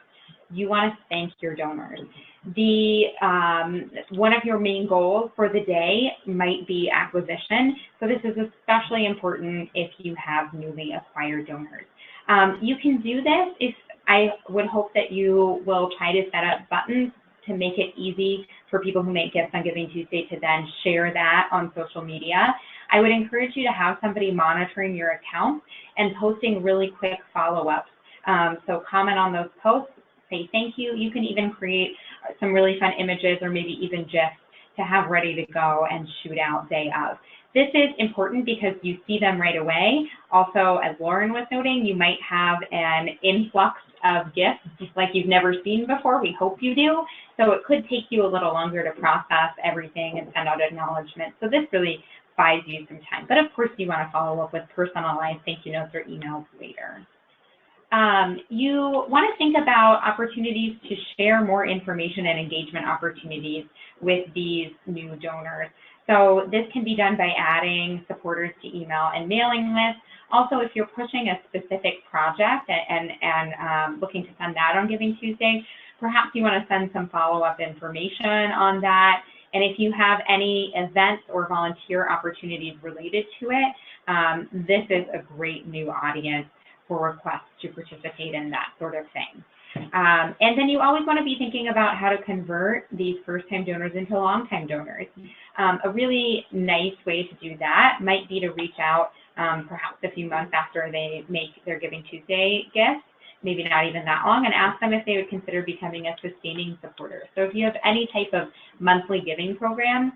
you want to thank your donors. One of your main goals for the day might be acquisition. So this is especially important if you have newly acquired donors. You can do this I would hope that you will try to set up buttons to make it easy for people who make gifts on Giving Tuesday to then share that on social media. I would encourage you to have somebody monitoring your account and posting really quick follow-ups. So comment on those posts, say thank you. You can even create some really fun images or maybe even GIFs to have ready to go and shoot out day of. This is important because you see them right away. Also, as Lauren was noting, you might have an influx of gifts like you've never seen before. We hope you do. So it could take you a little longer to process everything and send out acknowledgments. So this really buys you some time. But of course, you want to follow up with personalized thank you notes or emails later. You want to think about opportunities to share more information and engagement opportunities with these new donors. So this can be done by adding supporters to email and mailing lists. Also, if you're pushing a specific project and looking to send that on Giving Tuesday, perhaps you want to send some follow-up information on that. And if you have any events or volunteer opportunities related to it, this is a great new audience for requests to participate in that sort of thing. And then you always want to be thinking about how to convert these first-time donors into long-time donors. A really nice way to do that might be to reach out perhaps a few months after they make their Giving Tuesday gift, maybe not even that long, and ask them if they would consider becoming a sustaining supporter. So if you have any type of monthly giving program,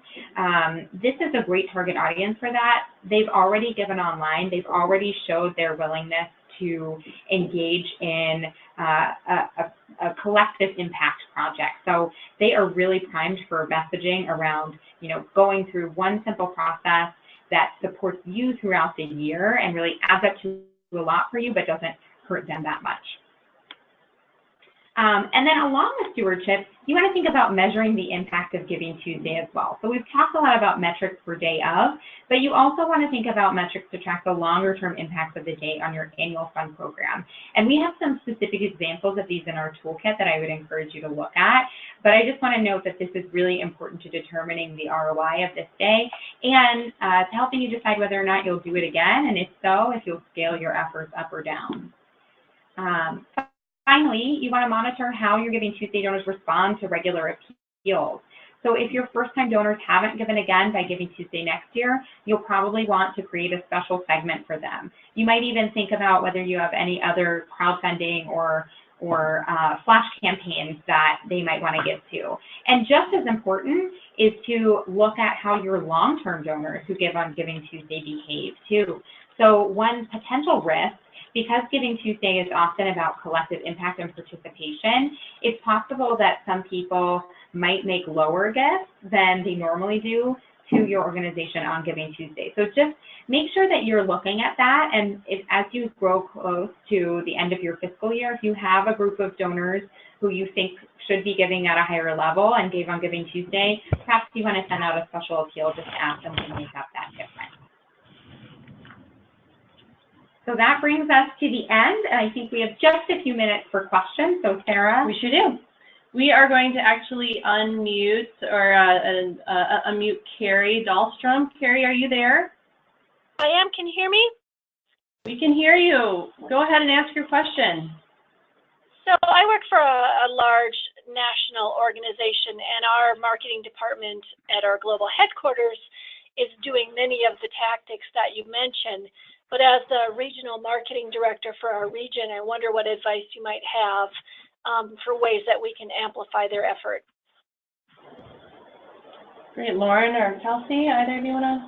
this is a great target audience for that. They've already given online. They've already showed their willingness to engage in a collective impact project. So they are really primed for messaging around, going through one simple process that supports you throughout the year and really adds up to a lot for you, but doesn't hurt them that much. And then along with stewardship, you want to think about measuring the impact of Giving Tuesday as well. So we've talked a lot about metrics for day of, but you also want to think about metrics to track the longer term impacts of the day on your annual fund program. And we have some specific examples of these in our toolkit that I would encourage you to look at. But I just want to note that this is really important to determining the ROI of this day and to helping you decide whether or not you'll do it again, and if so, if you'll scale your efforts up or down. Finally, you want to monitor how your Giving Tuesday donors respond to regular appeals. So if your first-time donors haven't given again by Giving Tuesday next year, you'll probably want to create a special segment for them. You might even think about whether you have any other crowdfunding or flash campaigns that they might want to give to. And just as important is to look at how your long-term donors who give on Giving Tuesday behave too. So one potential risk, because Giving Tuesday is often about collective impact and participation, it's possible that some people might make lower gifts than they normally do to your organization on Giving Tuesday. So just make sure that you're looking at that, and as you grow close to the end of your fiscal year, if you have a group of donors who you think should be giving at a higher level and gave on Giving Tuesday, perhaps you want to send out a special appeal just to ask them to make up that difference. So that brings us to the end, and I think we have just a few minutes for questions. So Sarah? We sure do. We are going to actually unmute or unmute Carrie Dahlstrom. Carrie, are you there? I am. Can you hear me? We can hear you. Go ahead and ask your question. So I work for a large national organization, and our marketing department at our global headquarters is doing many of the tactics that you mentioned. But as the regional marketing director for our region, I wonder what advice you might have for ways that we can amplify their effort. Great. Lauren or Kelsey, either of you want to?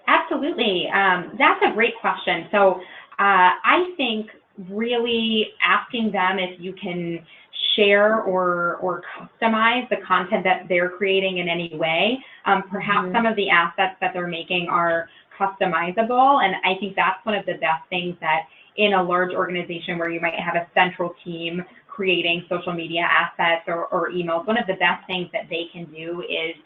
Absolutely. That's a great question. So I think really asking them if you can share or customize the content that they're creating in any way. Perhaps some of the assets that they're making are customizable, and I think that's one of the best things that in a large organization where you might have a central team creating social media assets or emails, one of the best things that they can do is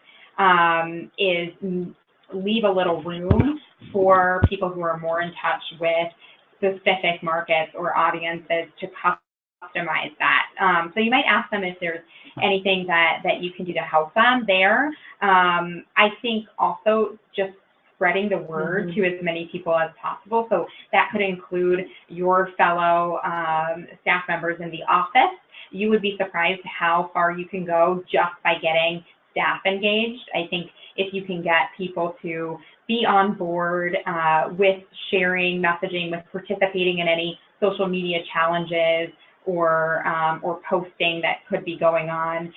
leave a little room for people who are more in touch with specific markets or audiences to customize that. So you might ask them if there's anything that you can do to help them there. I think also just spreading the word to as many people as possible. So that could include your fellow staff members in the office. You would be surprised how far you can go just by getting staff engaged. I think if you can get people to be on board with sharing, messaging, with participating in any social media challenges or posting that could be going on,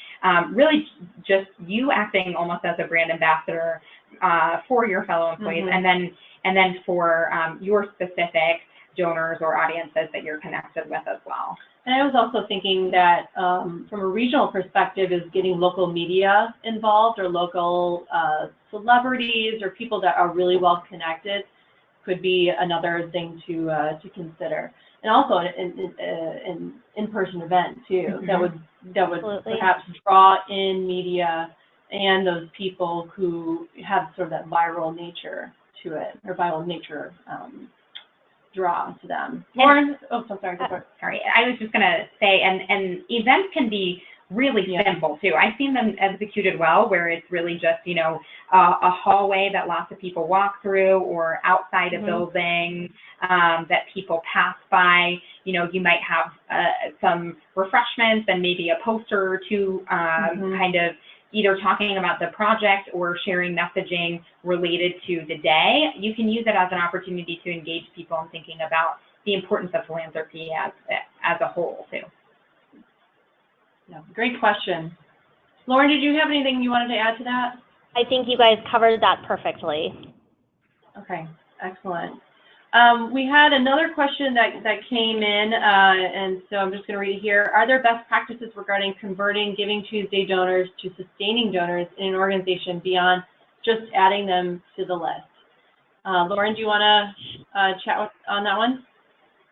really just you acting almost as a brand ambassador for your fellow employees, and then for your specific donors or audiences that you're connected with as well. And I was also thinking that from a regional perspective is getting local media involved or local celebrities or people that are really well connected could be another thing to consider. And also an in-person event too that would perhaps draw in media and those people who have sort of that viral nature to it, or viral nature draw to them. Lauren, sorry. Sorry, I was just going to say, and events can be really simple too. I've seen them executed well, where it's really just, a hallway that lots of people walk through, or outside a building that people pass by. You might have some refreshments and maybe a poster or two kind of, either talking about the project or sharing messaging related to the day, you can use it as an opportunity to engage people in thinking about the importance of philanthropy as a whole, too. Yeah, great question. Lauren, did you have anything you wanted to add to that? I think you guys covered that perfectly. Okay, excellent. We had another question that came in, and so I'm just going to read it here. Are there best practices regarding converting GivingTuesday donors to sustaining donors in an organization beyond just adding them to the list? Lauren, do you want to chat on that one?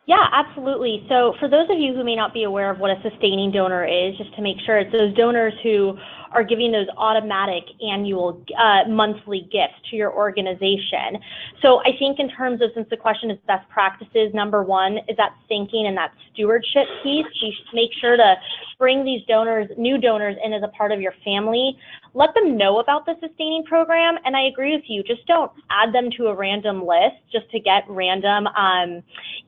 Yeah, absolutely. So for those of you who may not be aware of what a sustaining donor is, just to make sure, it's those donors who are giving those automatic annual monthly gifts to your organization. So I think in terms of, since the question is best practices, number one is that thinking and that stewardship piece. You should make sure to bring these donors, new donors, in as a part of your family. Let them know about the sustaining program, and I agree with you, just don't add them to a random list just to get random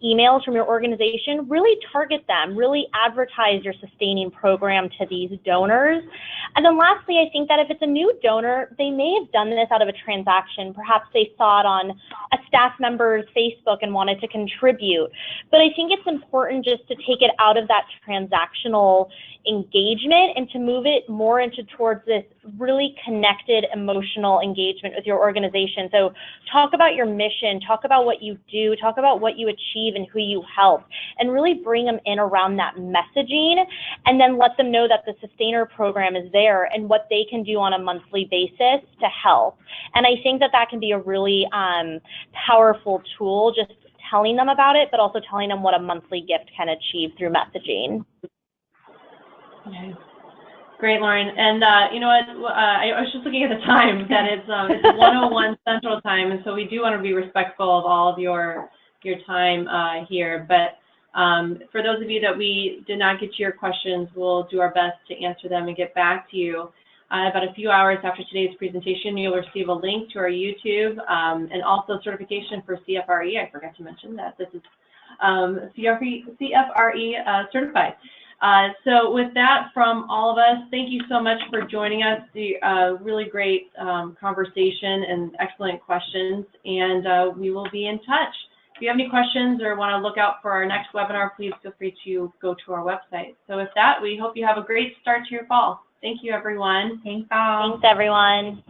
emails from your organization. Really target them, really advertise your sustaining program to these donors. And then lastly, I think that if it's a new donor, they may have done this out of a transaction. Perhaps they saw it on a staff member's Facebook and wanted to contribute. But I think it's important just to take it out of that transactional engagement and to move it more into towards this really connected emotional engagement with your organization. So talk about your mission, talk about what you do, talk about what you achieve and who you help, and really bring them in around that messaging, and then let them know that the Sustainer program is there and what they can do on a monthly basis to help. And I think that that can be a really powerful tool, just telling them about it, but also telling them what a monthly gift can achieve through messaging. Okay. Great, Lauren. And you know what? I was just looking at the time that it's 1:01 Central Time, and so we do want to be respectful of all of your time here. But for those of you that we did not get to your questions, we'll do our best to answer them and get back to you. About a few hours after today's presentation, you'll receive a link to our YouTube and also certification for CFRE. I forgot to mention that this is CFRE certified. So with that, from all of us, thank you so much for joining us. The really great conversation and excellent questions, and we will be in touch. If you have any questions or want to look out for our next webinar, please feel free to go to our website. So with that, we hope you have a great start to your fall. Thank you, everyone. Thanks, all. Thanks, everyone.